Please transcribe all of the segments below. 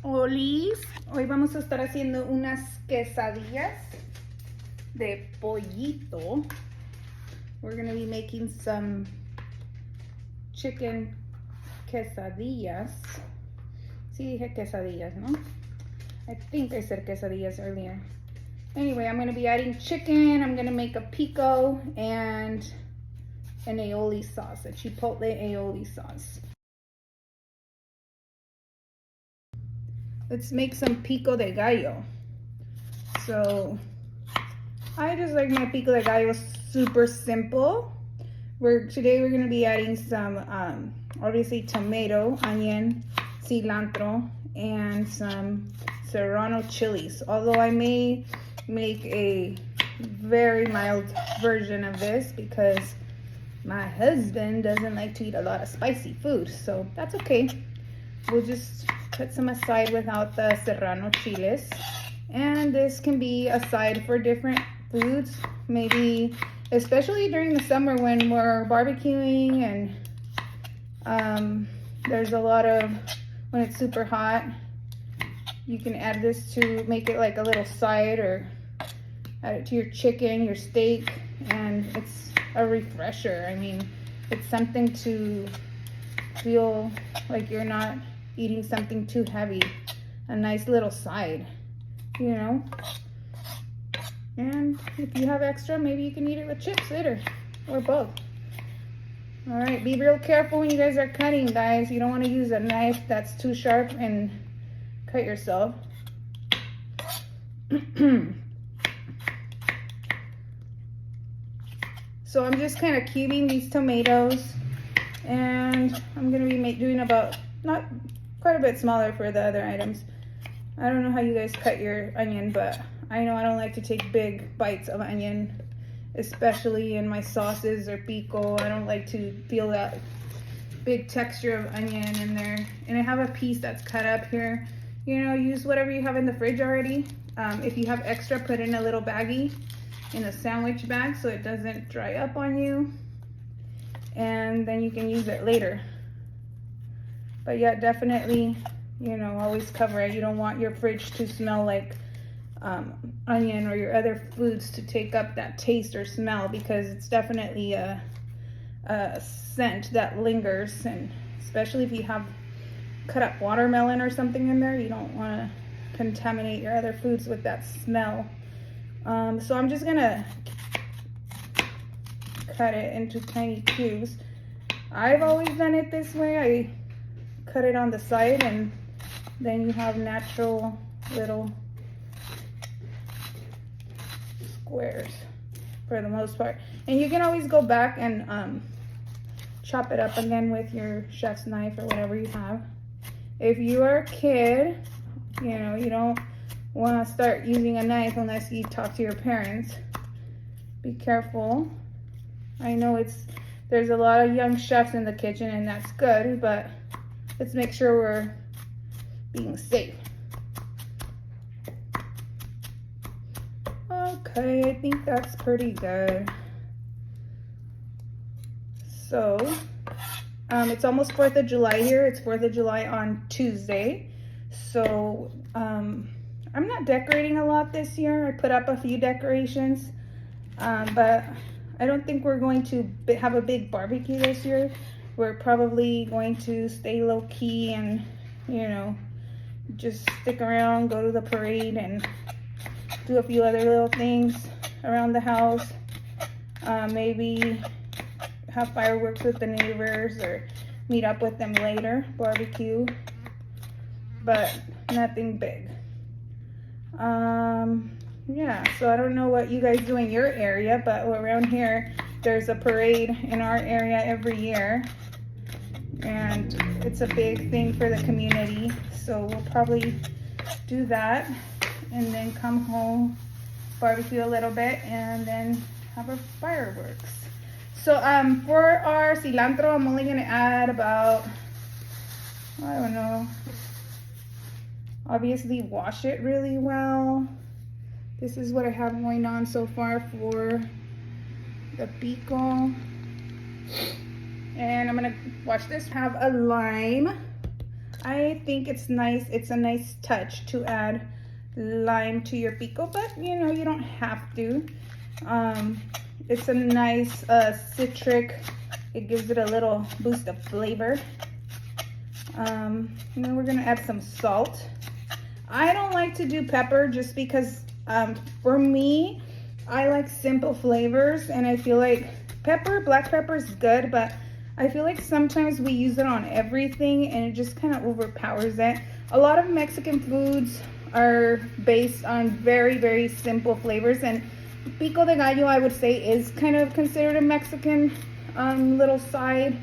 Olis, hoy vamos a estar haciendo unas quesadillas de pollito. We're going to be making some chicken quesadillas. Sí, dije quesadillas, ¿no? I think I said quesadillas earlier. Anyway, I'm going to be adding chicken. I'm going to make a pico and an aioli sauce, a chipotle aioli sauce. Let's make some pico de gallo. So I just like my pico de gallo super simple. Today we're going to be adding some obviously tomato, onion, cilantro, and some serrano chilies. Although I may make a very mild version of this because my husband doesn't like to eat a lot of spicy food, so that's okay. We'll just put some aside without the serrano chiles, and this can be a side for different foods, maybe especially during the summer when we're barbecuing and there's a lot of, when it's super hot, you can add this to make it like a little side, or add it to your chicken, your steak, and it's a refresher. I mean, it's something to feel like you're not eating something too heavy. A nice little side, you know? And if you have extra, maybe you can eat it with chips later, or both. All right, be real careful when you guys are cutting, guys. You don't want to use a knife that's too sharp and cut yourself. So I'm just kind of cubing these tomatoes, and I'm going to be doing about, not quite a bit smaller for the other items. I don't know how you guys cut your onion, but I know I don't like to take big bites of onion, especially in my sauces or pico. I don't like to feel that big texture of onion in there. And I have a piece that's cut up here. You know, use whatever you have in the fridge already. If you have extra, put in a little baggie, in a sandwich bag, so it doesn't dry up on you, and then you can use it later. But yeah, definitely, you know, always cover it. You don't want your fridge to smell like onion or your other foods to take up that taste or smell, because it's definitely a scent that lingers, and especially if you have cut up watermelon or something in there, you don't want to contaminate your other foods with that smell. So I'm just gonna cut it into tiny cubes. I've always done it this way. I cut it on the side, and then you have natural little squares for the most part. And you can always go back and chop it up again with your chef's knife or whatever you have. If you are a kid, you know, you don't want to start using a knife unless you talk to your parents. Be careful. I know there's a lot of young chefs in the kitchen, and that's good, but let's make sure we're being safe. Okay, I think that's pretty good. So it's almost 4th of July here. It's 4th of July on Tuesday. So I'm not decorating a lot this year. I put up a few decorations, but I don't think we're going to have a big barbecue this year. We're probably going to stay low key and, you know, just stick around, go to the parade, and do a few other little things around the house. Maybe have fireworks with the neighbors, or meet up with them later, barbecue, but nothing big. Yeah, so I don't know what you guys do in your area, but around here there's a parade in our area every year, and it's a big thing for the community. So we'll probably do that, and then come home, barbecue a little bit, and then have our fireworks. So for our cilantro, I'm only gonna add about, I don't know, obviously wash it really well. This is what I have going on so far for the pico. And I'm gonna watch this. Have a lime. I think it's nice. It's a nice touch to add lime to your pico, but you know, you don't have to. It's a nice citric. It gives it a little boost of flavor. And then we're gonna add some salt. I don't like to do pepper just because for me, I like simple flavors, and I feel like black pepper is good, but I feel like sometimes we use it on everything and it just kind of overpowers it. A lot of Mexican foods are based on very, very simple flavors, and Pico de Gallo, I would say, is kind of considered a Mexican little side.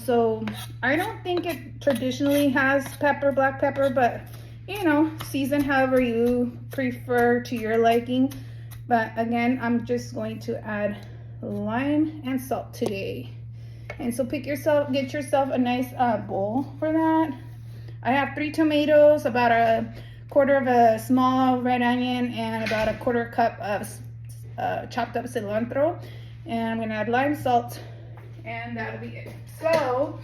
So I don't think it traditionally has black pepper, but you know, season however you prefer to your liking. But again, I'm just going to add lime and salt today. And so get yourself a nice bowl for that. I have 3 tomatoes, about a quarter of a small red onion, and about a quarter cup of chopped up cilantro. And I'm gonna add lime, salt, and that'll be it. So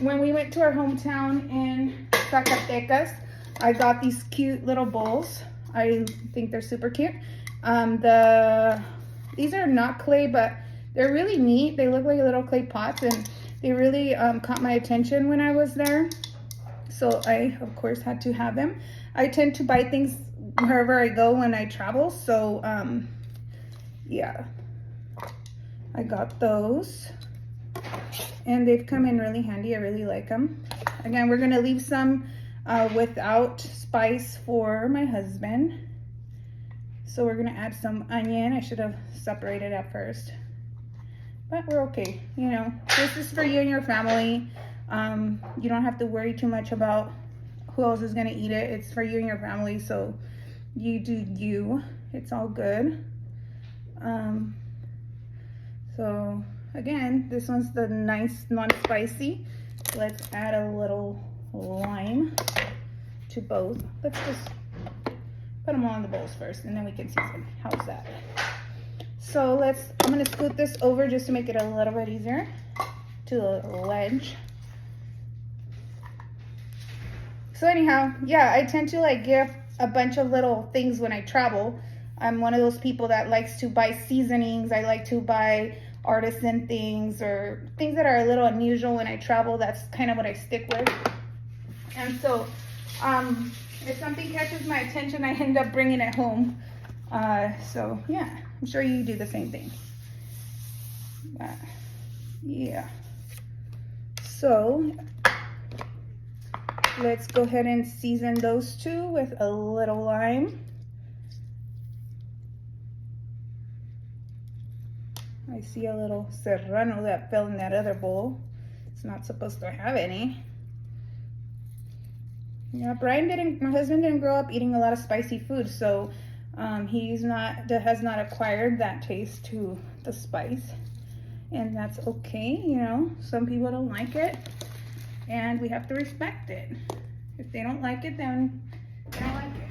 when we went to our hometown in Zacatecas, I got these cute little bowls. I think they're super cute. These are not clay, but they're really neat. They look like little clay pots, and they really caught my attention when I was there. So I, of course, had to have them. I tend to buy things wherever I go when I travel. So, yeah, I got those. And they've come in really handy. I really like them. Again, we're going to leave some without spice for my husband. So we're going to add some onion. I should have separated at first. But we're okay. You know, this is for you and your family. You don't have to worry too much about who else is going to eat it. It's for you and your family. So you do you. It's all good. So again, this one's the nice non-spicy. Let's add a little lime to both. Let's just put them all in the bowls first, and then we can season. How's that? So I'm gonna scoot this over just to make it a little bit easier to the ledge. So anyhow, yeah, I tend to like give a bunch of little things when I travel. I'm one of those people that likes to buy seasonings. I like to buy artisan things or things that are a little unusual when I travel. That's kind of what I stick with. And so if something catches my attention, I end up bringing it home. So yeah, I'm sure you do the same thing. Yeah. So let's go ahead and season those two with a little lime. I see a little serrano that fell in that other bowl. It's not supposed to have any. Yeah, my husband didn't grow up eating a lot of spicy food, so has not acquired that taste to the spice, and that's okay. You know, some people don't like it, and we have to respect it. If they don't like it, then they don't like it.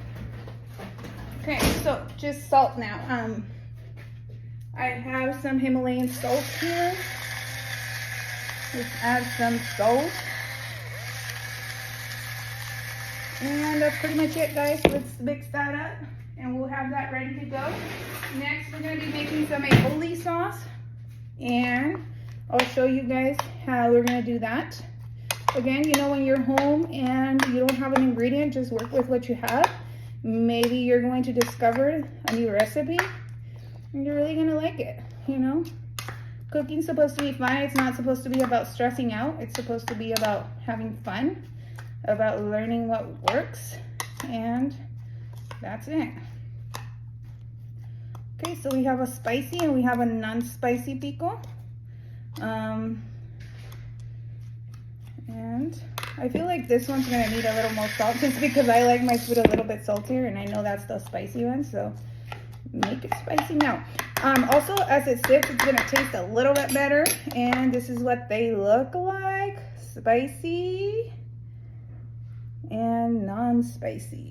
Okay, so just salt now. I have some Himalayan salt here. Let's add some salt. And that's pretty much it, guys. Let's mix that up and we'll have that ready to go. Next, we're going to be making some aioli sauce. And I'll show you guys how we're going to do that. Again, you know, when you're home and you don't have an ingredient, just work with what you have. Maybe you're going to discover a new recipe and you're really going to like it, you know. Cooking's supposed to be fun. It's not supposed to be about stressing out. It's supposed to be about having fun, about learning what works, and that's it. Okay, so we have a spicy and we have a non-spicy pico. And I feel like this one's gonna need a little more salt just because I like my food a little bit saltier, and I know that's the spicy one, so make it spicy now. Also, as it sits, it's gonna taste a little bit better, and this is what they look like: spicy and non-spicy.